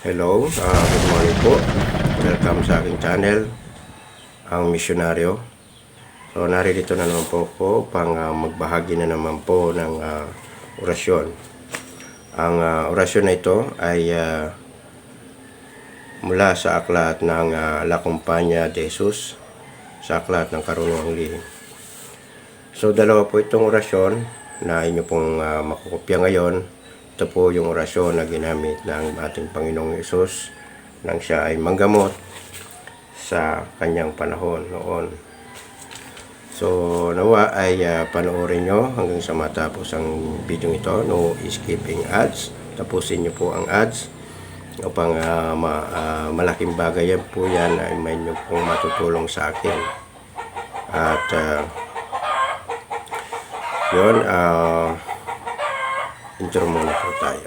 Hello, good morning po. Welcome sa aking channel, ang Misyonaryo. So, narito na naman po ako pang magbahagi na naman po ng orasyon. Ang orasyon na ito ay mula sa aklat ng La Compañía de Jesus, sa aklat ng Karunungang Lihim. So, dalawa po itong orasyon na inyo pong makukopya ngayon. Ito po yung orasyon na ginamit ng ating Panginoong Hesus nang siya ay manggamot sa kanyang panahon noon. So, nawa ay panoorin nyo hanggang sa matapos ang video ito. No skipping ads. Tapusin nyo po ang ads upang malaking bagay yan po yan ay may nyo pong matutulong sa akin. At yun, intro muna po tayo.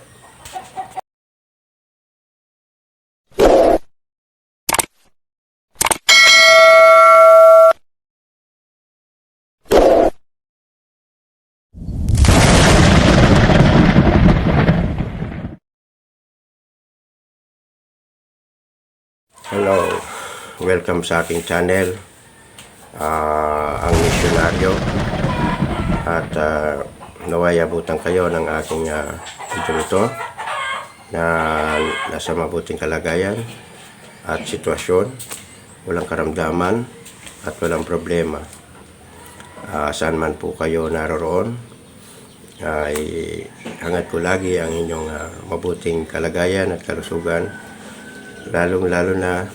Hello, welcome sa aking channel, ang Misyonaryo. At naway abutan kayo ng aking video ito na nasa mabuting kalagayan at sitwasyon, walang karamdaman at walang problema. Saan man po kayo naroroon, ay hangad ko lagi ang inyong mabuting kalagayan at kalusugan, lalong-lalo na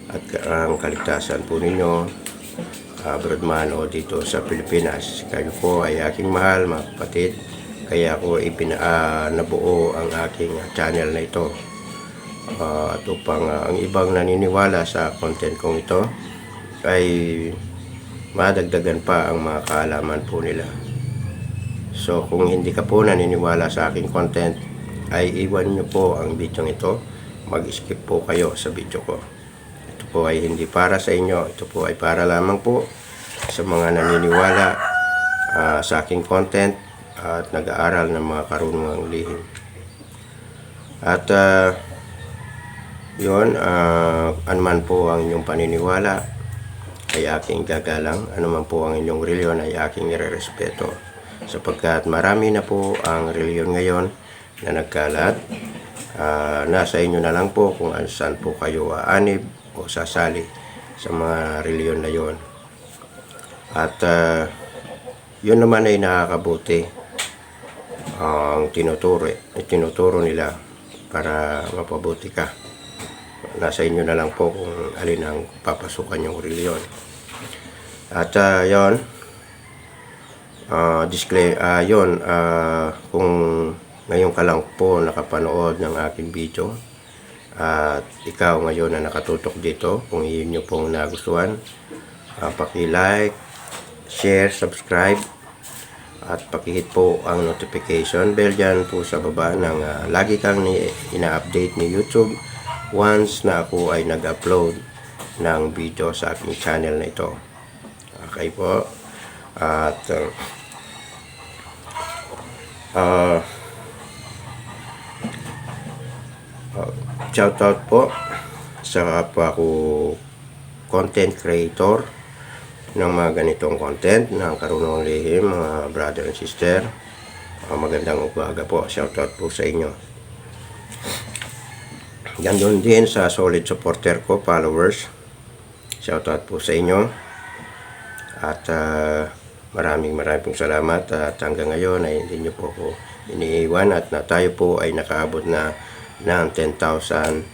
at ang kaligtasan po ninyo, abroad man o dito sa Pilipinas. Kayo po ay aking mahal, mga kapatid. Kaya ako nabuo ang aking channel na ito. At upang ang ibang naniniwala sa content kong ito ay madagdagan pa ang mga kaalaman po nila. So kung hindi ka po naniniwala sa aking content, ay iwan nyo po ang video ito. Mag-skip po kayo sa video ko. Ito po ay hindi para sa inyo. Ito po ay para lamang po sa mga naniniwala sa aking content at nag-aaral ng mga karunungang lihim. At yun, anuman po ang inyong paniniwala ay aking gagalang. Anuman po ang inyong reliyon ay aking irerespeto. Sapagkat marami na po ang reliyon ngayon na nagkalat. Nasa inyo na lang po kung saan po kayo aanib o sasali sa mga reliyon na yon. At yun naman ay nakakabuti ang tinuturo nila para mapabuti ka. Nasa inyo na lang po kung alin ang papasukan yung reliyon. At yon, kung ngayon ka lang po nakapanood ng aking video at ikaw ngayon na nakatutok dito, kung iyon nyo pong nagustuhan, paki-like, share, subscribe at paki-hit po ang notification bell dyan po sa baba ng lagi kang ina-update ni YouTube once na ako ay nag-upload ng video sa aking channel na ito. Okay po. At shoutout po sa kapwa ko content creator ng mga ganitong content ng Karunungang Lihim, mga brother and sister. Magandang umaga po. Shoutout po sa inyo. Gandun din sa solid supporter ko, followers. Shoutout po sa inyo. At maraming pong salamat. At hanggang ngayon ay hindi nyo po ako iniiwan at na tayo po ay nakaabot na ng 10,000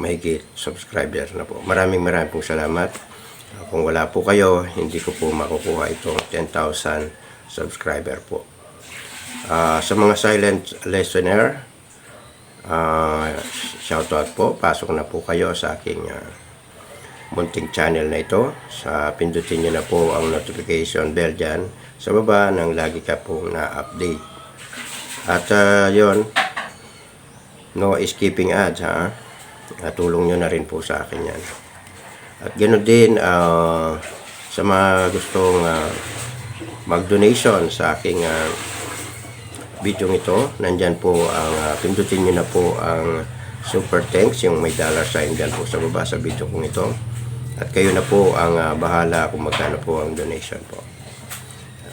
mahigit subscriber na po. Maraming pong salamat. Kung wala po kayo, hindi ko po makukuha itong 10,000 subscriber po. Sa mga silent listener, shoutout po. Pasok na po kayo sa aking munting channel na ito. Pindutin nyo na po ang notification bell dyan sa baba nang lagi ka pong na-update. At yun, no skipping ads, ha? Tulong nyo na rin po sa akin yan. At ganoon din sa mga gustong mag-donation sa aking video ito. Nandyan po ang pindutin nyo na po ang super thanks, yung may dollar sign dyan po sa baba sa video kong ito. At kayo na po ang bahala kung magkano po ang donation po.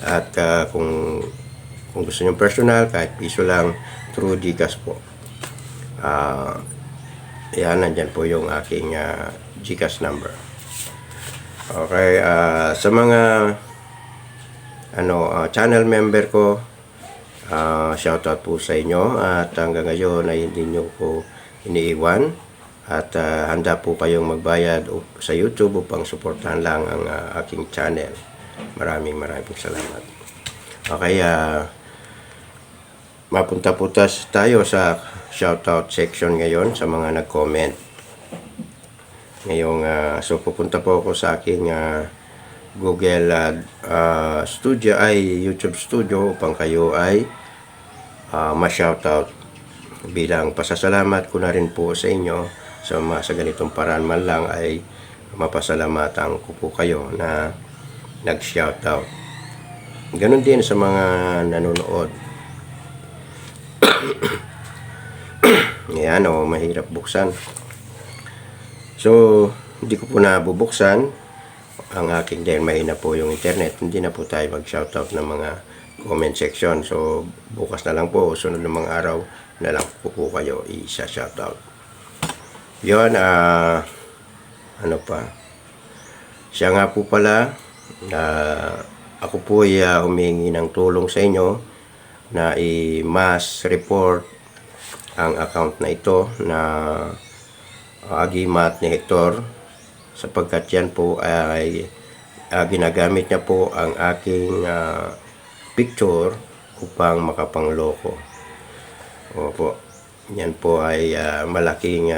At kung gusto nyo personal, kahit piso lang, through GCash po. Yan, nandyan po yung aking GCash number. Okay, sa mga channel member ko, shoutout po sa inyo. At hanggang ngayon ay hindi nyo po iniiwan. At handa po kayong magbayad sa YouTube upang suportahan lang ang aking channel. Maraming pong salamat. Okay, mapunta po tayo sa shoutout section ngayon sa mga nag-comment. Ngayong, so pupunta po ako sa aking Google Studio YouTube Studio upang kayo ay ma-shoutout. Bilang pasasalamat ko na rin po sa inyo sa ganitong paraan man lang ay mapasalamatan ko po kayo na nag-shoutout. Ganon din sa mga nanonood. Ayan, mahirap buksan. So, hindi ko po nabubuksan ang aking dahil mahina po yung internet. Hindi na po tayo mag-shoutout ng mga comment section. So, bukas na lang po, sunod ng mga araw na lang po kayo i-shoutout. Yun, ano pa? Siya nga po pala, ako po ay humingi ng tulong sa inyo na i-mass report ang account na ito na Agimat ni Hector, sapagkat yan po ay ginagamit niya po ang aking picture upang makapangloko. Opo, yan po ay malaking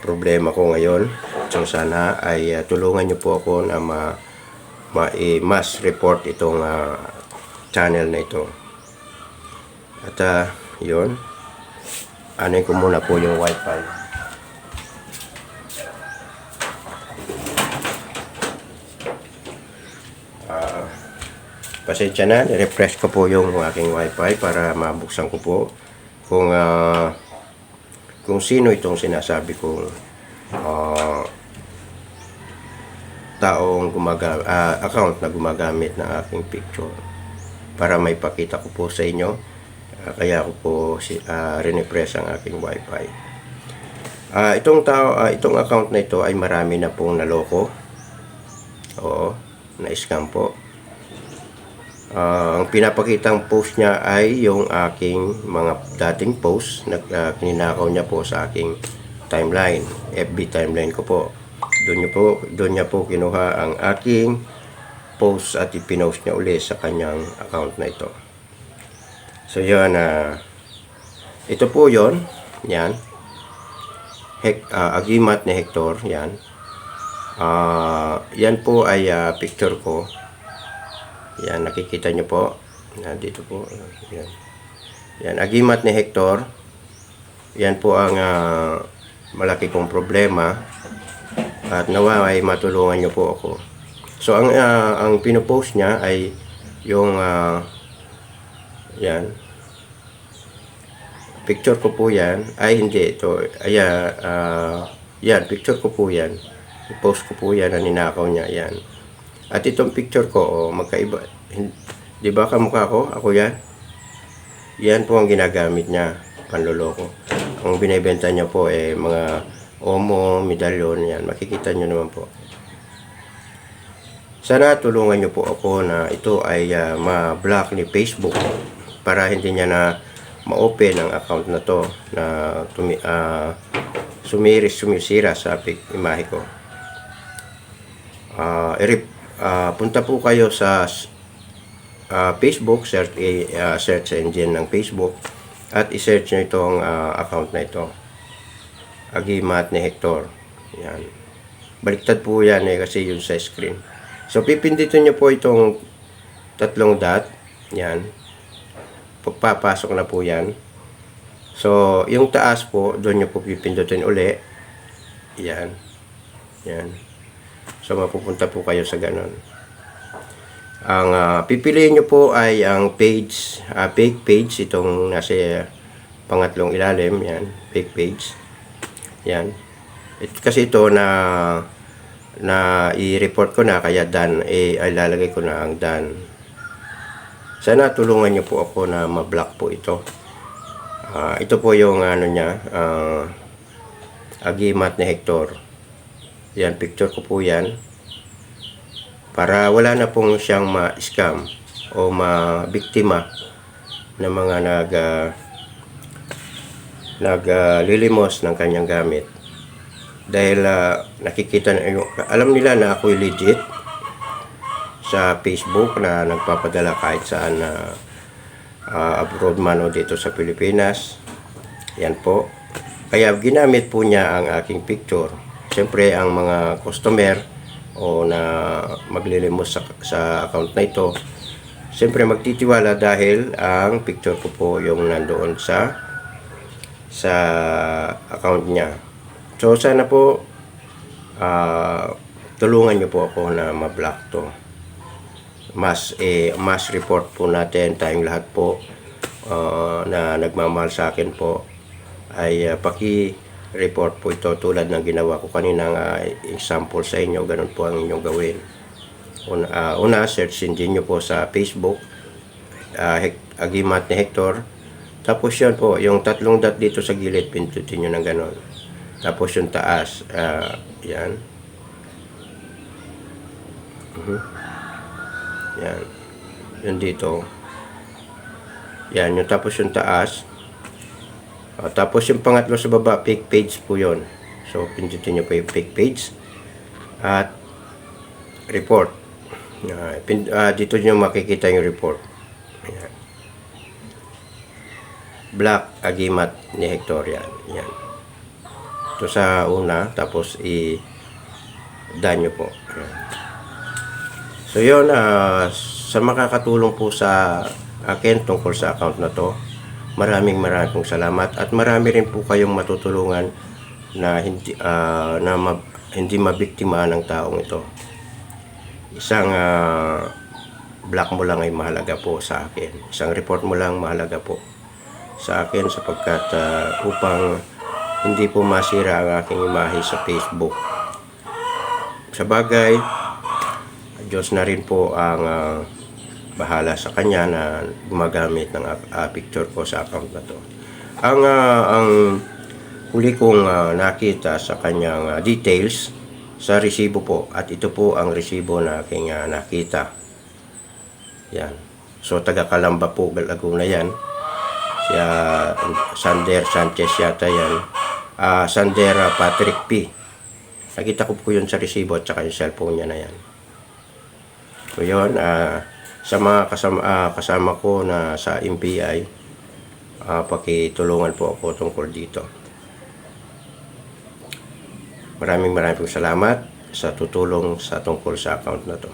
problema ko ngayon. So sana ay tulungan niyo po ako na ma-mass report itong channel na ito. At yun, anin ko muna po yung wifi. Pasensya na, refresh ko po yung aking wifi para mabuksan ko po kung sino itong sinasabi kong taong account na gumagamit ng aking picture para may pakita ko po sa inyo. Kaya ako po rinipress ang aking wifi. Itong account na ito ay marami na pong naloko. Oo, na-scam po. Ang pinapakitang post niya ay yung aking mga dating post na ninakaw niya po sa aking timeline, FB timeline ko po. Doon niya po kinuha ang aking post at ipinost niya uli sa kanyang account na ito. So yun, ito po yun, yan, Agimat ni Hector, yan. Yan po ay picture ko. Yan, nakikita nyo po. Dito po, yan. Yan, Agimat ni Hector. Yan po ang malaki kong problema. At nawa ay matulungan nyo po ako. So ang pinopost niya ay yung yan, picture ko po yan. Ay hindi, ito yan, picture ko po yan. I-post ko po yan na ninakaw niya, yan. At itong picture ko, magkaiba, di ba kamukha ko? Ako yan. Yan po ang ginagamit niya, panloloko. Ang binibenta niya po mga omo, medalyon, yan. Makikita niyo naman po. Sana tulungan niyo po ako na ito ay ma-block ni Facebook para hindi niya na ma-open ang account na to na sumisira sa imahe ko. Punta po kayo sa Facebook, search engine ng Facebook at i-search nyo itong account na ito, Agimat ni Hector. Yan. Baliktad po yan kasi yun sa screen. So pipindutin nyo po itong tatlong dot. Yan. Papasok na po yan. So yung taas po, doon nyo po pipindutin uli. Yan. Yan. So mapupunta po kayo sa ganon. Ang pipiliin nyo po ay ang page, fake page, itong nasa pangatlong ilalim, yan, fake page. Yan. Kasi ito na i-report ko na, kaya done, ay lalagay ko na ang done. Sana tulungan nyo po ako na ma-block po ito. Ito po yung ano niya, Agimat ni Hector. Yan, picture ko po yan. Para wala na pong siyang ma-scam o ma-biktima ng mga naglilimos ng kanyang gamit. Dahil nakikita na, alam nila na ako'y legit sa Facebook na nagpapadala kahit saan na abroad man o dito sa Pilipinas. Yan po. Kaya ginamit po niya ang aking picture. Siyempre ang mga customer o na maglilimos sa account na ito, siyempre magtitiwala dahil ang picture ko po yung nandoon sa account niya. So sana po tulungan niyo po ako na ma-block to. Mass report po natin tayong lahat po na nagmamahal sa akin po ay paki-report po ito tulad ng ginawa ko kanina example sa inyo. Ganun po ang inyong gawin. Una, search engine nyo po sa Facebook, Agimat ni Hector. Tapos yan po, yung tatlong dot dito sa gilid, pindutin nyo ng ganon. Tapos yung taas, yan. Yan. Yun dito. Yan, yung tapos yung taas. Tapos yung pangatlo sa baba, fake page po yun. So, pindutin nyo po yung fake page. At report. Dito nyo makikita yung report. Ayan. Black Agimat ni Hector yan. Yan. Ito sa una, tapos i-done nyo po. Ayan. So yun, sa makakatulong po sa akin tungkol sa account na to, maraming pong salamat at marami rin po kayong matutulungan na hindi mabiktima ng taong ito. Isang block mo lang ay mahalaga po sa akin. Isang report mo lang mahalaga po sa akin sapagkat upang hindi po masira ang aking imahe sa Facebook. Sa bagay, Diyos na rin po ang bahala sa kanya na gumagamit ng picture ko sa account na to. Ang huli kong nakita sa kanyang details sa resibo po, at ito po ang resibo na aking nakita. Yan. So taga Calamba po, Laguna yan. Siya Sander Sanchez yata yan. Sander Patrick P. Nakita ko po yun sa resibo at saka yung cellphone niya na yan. So yun, sa mga kasama ko na sa MPI, pakitulungan po ako tungkol dito. Maraming pong salamat sa tutulong sa tungkol sa account na to.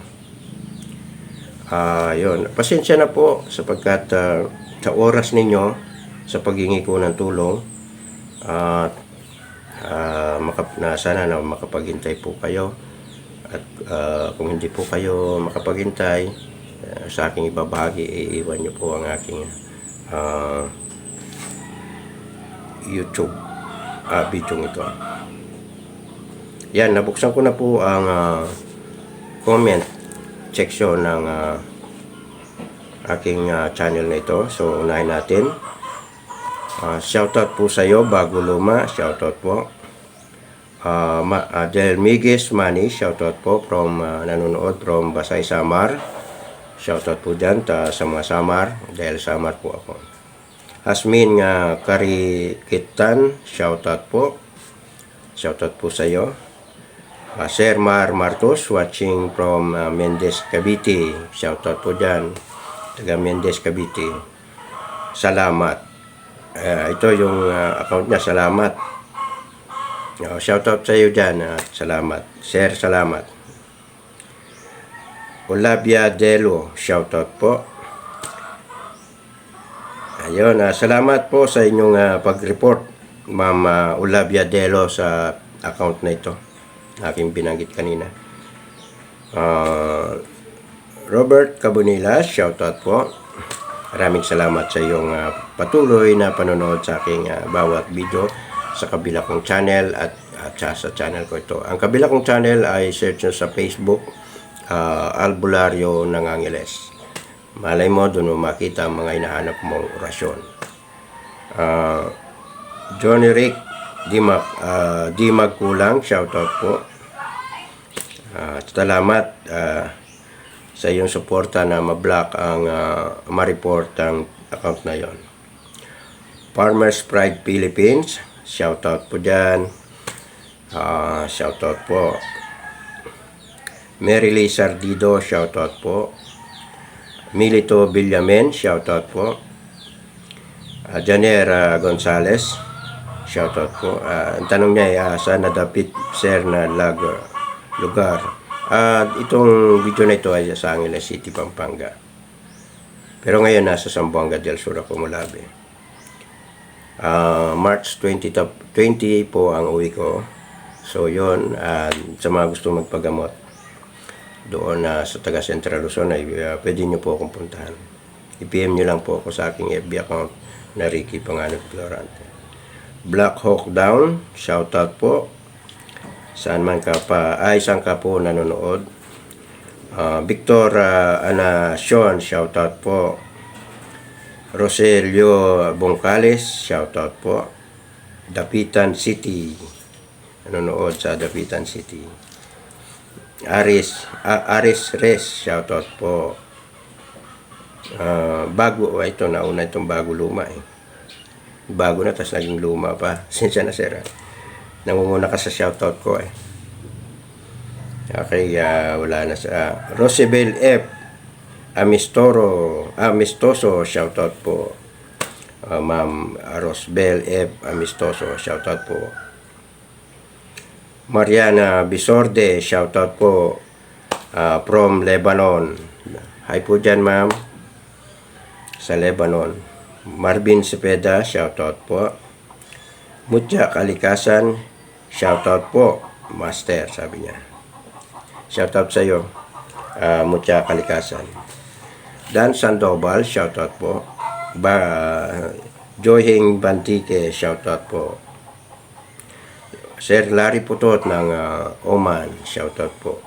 Yun, pasensya na po sapagkat sa oras ninyo sa paghingi ko ng tulong sana na makapaghintay po kayo. At kung hindi po kayo makapaghintay, sa aking ibabahagi, iiwan nyo po ang aking YouTube video ito. Yan, nabuksan ko na po ang comment section ng aking channel na ito. So, unahin natin. Shoutout po sa iyo, Bago Luma. Shoutout po. Del Miguez Manny, shoutout po from nanonood from Basay, Samar. Shoutout po dyan sa mga Samar, dahil Samar po ako. Hasmin Karikitan, shoutout po. Shoutout po sa iyo. Sir Martos, watching from Mendez, Cavite. Shoutout po dyan, taga Mendez, Cavite. Salamat. Ito yung account niya, salamat. Shoutout sa iyo dyan. Salamat. Sir, salamat. Olabia Delo, shoutout po. Ayun, salamat po sa inyong pag-report, Ma'am Olabia Delo, sa account na ito. Aking binanggit kanina. Robert Cabonilla, shoutout po. Maraming salamat sa iyong patuloy na panonood sa aking bawat video sa kabila kong channel at sa channel ko ito. Ang kabila kong channel ay search nyo sa Facebook, Albularyo ng Angeles. Malay mo, doon mo makita ang mga hinahanap mong orasyon. Johnny Rick, di magkulang, shoutout po. Salamat sa iyong suporta na ma-block ang ma-report ang account na yon. Farmers Pride Philippines, shoutout po dyan. Shoutout po. Mary Lee Sardido, shoutout po. Milito Villamen, shoutout po. Janera Gonzales, shoutout po. Ang tanong niya ay saan nadapit sir na lugar. Itong video na ito ay sa Angeles City, Pampanga. Pero ngayon nasa Zamboanga del Sur ako mulabi. March 20 po ang uwi ko. So yun, sa mga gusto magpagamot doon sa taga Central Luzon ay pwede nyo po akong puntahan. I-PM nyo lang po ako sa aking FB account na Ricky Panganib Florante. Black Hawk Down, shoutout po. Saan ka po nanonood. Victor Anacion, shoutout po. Roselio Bongcales, shoutout po. Dapitan City, nanonood sa Dapitan City. Aris Res, shoutout po. Ito nauna itong bago luma bago na, tas naging luma pa. Sinsya na sir, nangunguna ka sa shoutout ko Okay, wala na sa Rosibel F. Amistoso, shoutout po. Ma'am Rosbel F. Amistoso, shoutout po. Mariana Bisorde, shoutout po. From Lebanon. Hi po dyan ma'am sa Lebanon. Marvin Cepeda, shoutout po. Mutya Kalikasan, shoutout po. Master, sabi niya. Shoutout sa iyo, Mutya Kalikasan. Dan Sandoval, shoutout po. Joying Bantike, shoutout po. Sir Larry Putot ng Oman, shoutout po.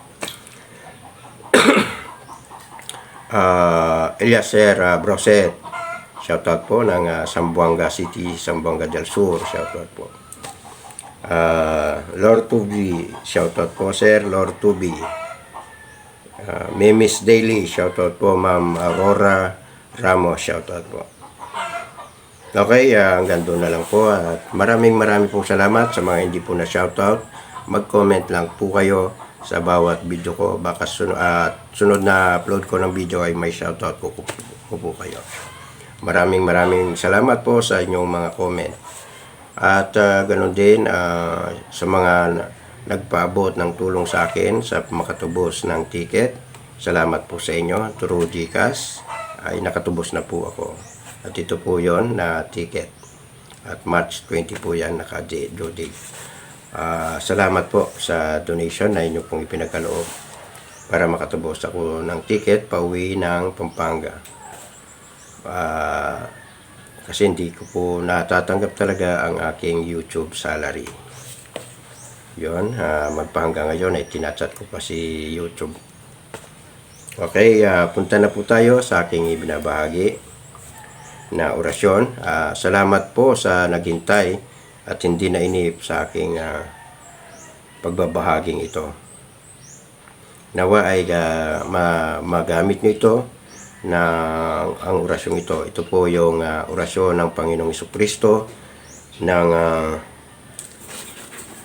Eliaser Broset, shoutout po ng Zamboanga City, Zamboanga del Sur, shoutout po. Lord Tubi, shoutout po sir, Lord Tubi. Memis Daily, shoutout po ma'am Aurora Ramos, shoutout po. Okay, hanggang doon na lang po at maraming pong salamat sa mga hindi po na shoutout. Mag-comment lang po kayo sa bawat video ko, baka sunod na upload ko ng video ay may shoutout ko po kayo. Maraming salamat po sa inyong mga comment. At ganoon din sa mga nagpaabot ng tulong sa akin sa makatubos ng ticket. Salamat po sa inyo. Through GCash ay nakatubos na po ako. At ito po yon na ticket. At March 20 po yan naka-due date. Salamat po sa donation na inyo pong ipinagkaloob para makatubos ako ng ticket pauwi ng Pampanga. Kasi hindi ko po natatanggap talaga ang aking YouTube salary. Yun, magpahanggang ngayon ay tinachat ko pa si YouTube. Okay, punta na po tayo sa aking ibinabahagi na orasyon. Salamat po sa naghintay at hindi na inip sa aking pagbabahaging ito. Nawa ay magamit nyo ito na ang orasyong ito. Ito po yung orasyon ng Panginoong Jesucristo ng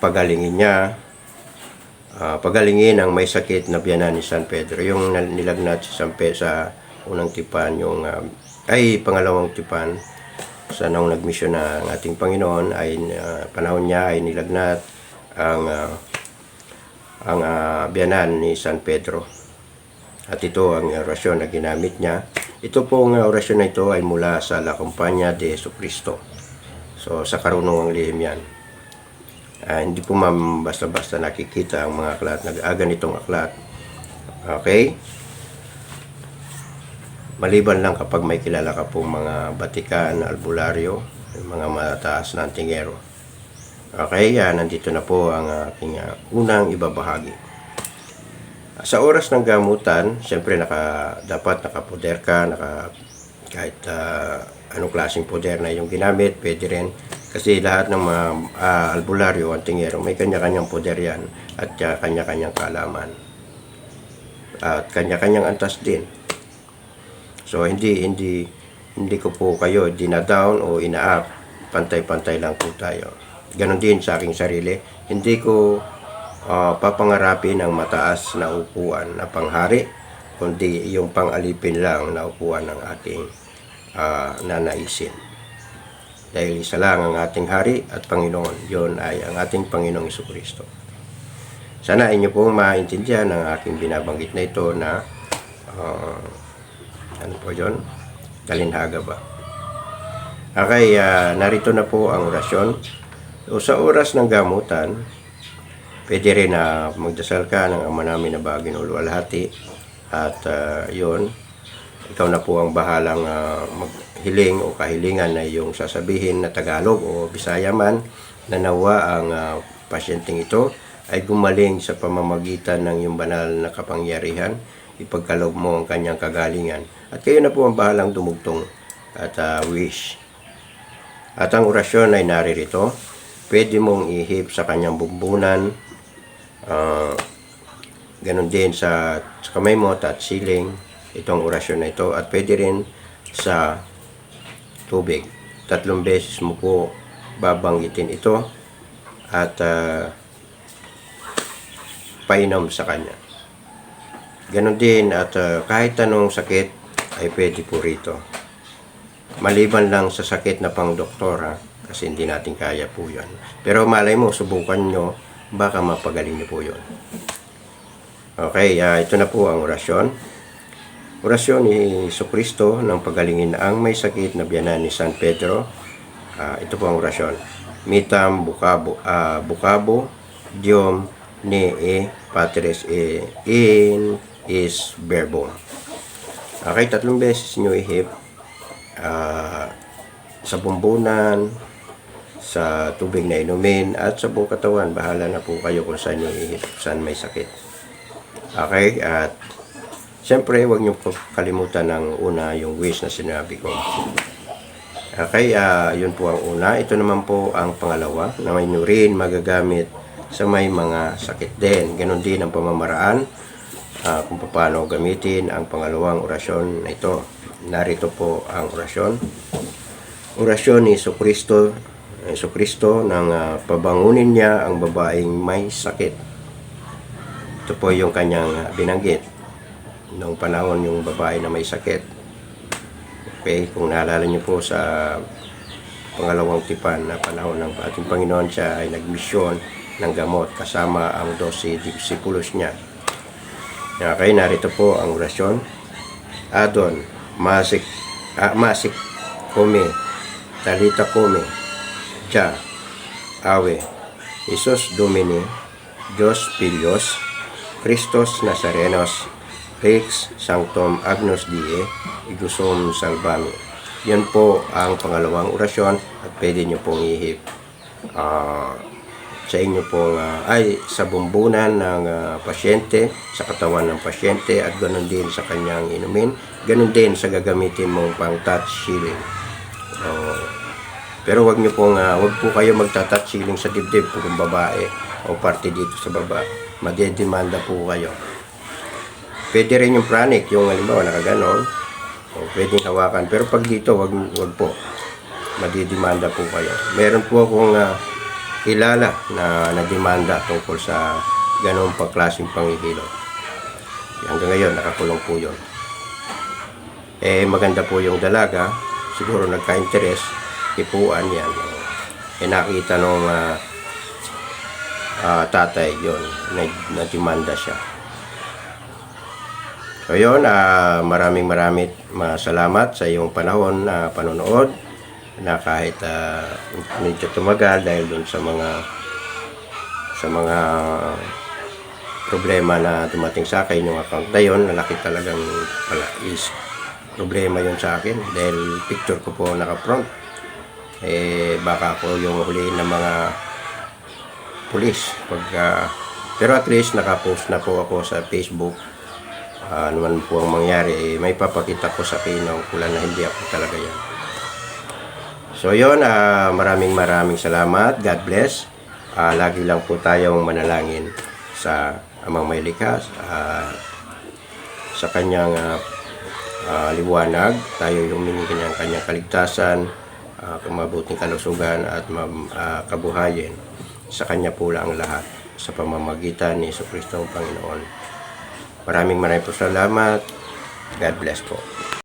pagalingin niya. Pagalingin ang may sakit na biyanan ni San Pedro. Yung nilagnat si San Pedro sa unang tipan, yung pangalawang tipan sa nang nagmisyon na ang ating Panginoon ay panahon niya ay nilagnat ang biyanan ni San Pedro. At ito ang orasyon na ginamit niya. Ito pong orasyon na ito ay mula sa La Compañía de Jesucristo. So sa karunungang lihim yan. Hindi po basta-basta nakikita ang mga aklat. Nag-aga nitong aklat. Okay? Maliban lang kapag may kilala ka pong mga batikan, albularyo, mga mataas na antingero. Okay, nandito na po ang aking unang ibabahagi. Sa oras ng gamutan, siyempre dapat nakapoder ka, kahit anong klaseng poder na yung ginamit, pwede rin. Kasi lahat ng mga albularyo, antingero, may kanya-kanyang poder yan at kanya-kanyang kalaman. At kanya-kanyang antas din. So hindi ko po kayo dinadown o ina-up. Pantay-pantay lang po tayo. Ganon din sa aking sarili. Hindi ko papangarapin ang mataas na upuan na panghari, kundi yung pangalipin lang na upuan ng ating nanaisin. Dahil isa lang ang ating hari at Panginoon. Yon ay ang ating Panginoong Jesucristo. Sana inyo pong maintindihan ang aking binabanggit na ito na ano po yun? Kalinhaga ba? Okay, narito na po ang orasyon. So, sa oras ng gamutan, pwede rin na magdasal ka ng Ama namin na bagay ng luwalhati. At yun, ikaw na po ang bahalang maghiling o kahilingan na yung sasabihin na Tagalog o Bisaya man, na nawa ang pasyenteng ito ay gumaling sa pamamagitan ng yung banal na kapangyarihan, ipagkaloob mo ang kanyang kagalingan. At kayo na po ang bahalang dumugtong at wish. At ang orasyon ay naririto. Pwede mong ihip sa kanyang bumbunan. Ganon din sa kamay mo, touch ceiling, itong orasyon na ito. At pwede rin sa tubig. 3 beses mo po babanggitin ito at painom sa kanya. Ganon din at kahit anong sakit ay pwede po rito. Maliban lang sa sakit na pang doktor, kasi hindi natin kaya po yan. Pero malay mo, subukan nyo, baka mapagaling nyo po yun. Okay, ito na po ang orasyon. Orasyon ni Jesucristo ng pagalingin ang may sakit na biyanan ni San Pedro. Ito po ang orasyon. Mitam bukabo diom ne patres in is verbum. Okay, 3 beses nyo ihip sa bumbunan, sa tubig na inumin, at sa buong katawan. Bahala na po kayo kung saan nyo ihip, saan may sakit. Okay, at siyempre, huwag nyo kalimutan ng una, yung wish na sinabi ko. Okay, yun po ang una. Ito naman po ang pangalawa, na may rin magagamit sa may mga sakit din. Ganon din ang pamamaraan kung paano gamitin ang pangalawang orasyon na ito. Narito po ang orasyon. Orasyon ni Jesucristo ng pabangunin niya ang babaeng may sakit. Ito po yung kanyang binanggit noong panahon yung babae na may sakit. Okay, kung naalala niyo po sa pangalawang tipan na panahon ng ating Panginoon, siya ay nagmisyon ng gamot kasama ang 12 disipulos niya. Okay, narito po ang orasyon. Adon, masik kome, talita kome, cha, awe, Isos Domini, Diyos Pilios, Christos Nazarenos, Rex Sanctum Agnus Dei, Igusum Salvami. Yan po ang pangalawang orasyon at pwede nyo pong ihip sa inyo pong sa bumbunan ng pasyente, sa katawan ng pasyente, at ganoon din sa kanyang inumin, ganoon din sa gagamitin mong pang touch healing. Pero wag po kayo magta-touch healing sa dibdib kung babae o parte dito sa baba. Madedemanda po kayo. Pwede rin yung pranic, yung halimbawa nakaganon, o pwedeng hawakan. Pero pag dito, wag po. Madedemanda po kayo. Meron po akong kilala na nademanda tungkol sa ganong pagklaseng panghihilot. Hanggang ngayon, nakakulong po yun. Maganda po yung dalaga. Siguro nagka-interest. Ipuan yan. Nakita nung tatay yun. Nademanda siya. So yun, maraming salamat sa iyong panahon na panonood. Na kahit medyo tumagal dahil dun sa mga problema na dumating sa akin yung account na yun, nalaki talagang pala is problema yun sa akin dahil picture ko po naka-front. Baka ako yung huliin ng mga pulis. Pero at least naka-post na po ako sa Facebook. Ano man po ang mangyari, may papakita ko sa pinangkulan na hindi ako talaga yan. So yun, maraming salamat. God bless. Lagi lang po tayong manalangin sa Amang may likha, sa kanyang liwanag. Tayo humingi ng kanyang kaligtasan, mabuting kalusugan at kabuhayan. Sa kanya po lang ang lahat sa pamamagitan ni Jesucristo ang Panginoon. Maraming po salamat. God bless po.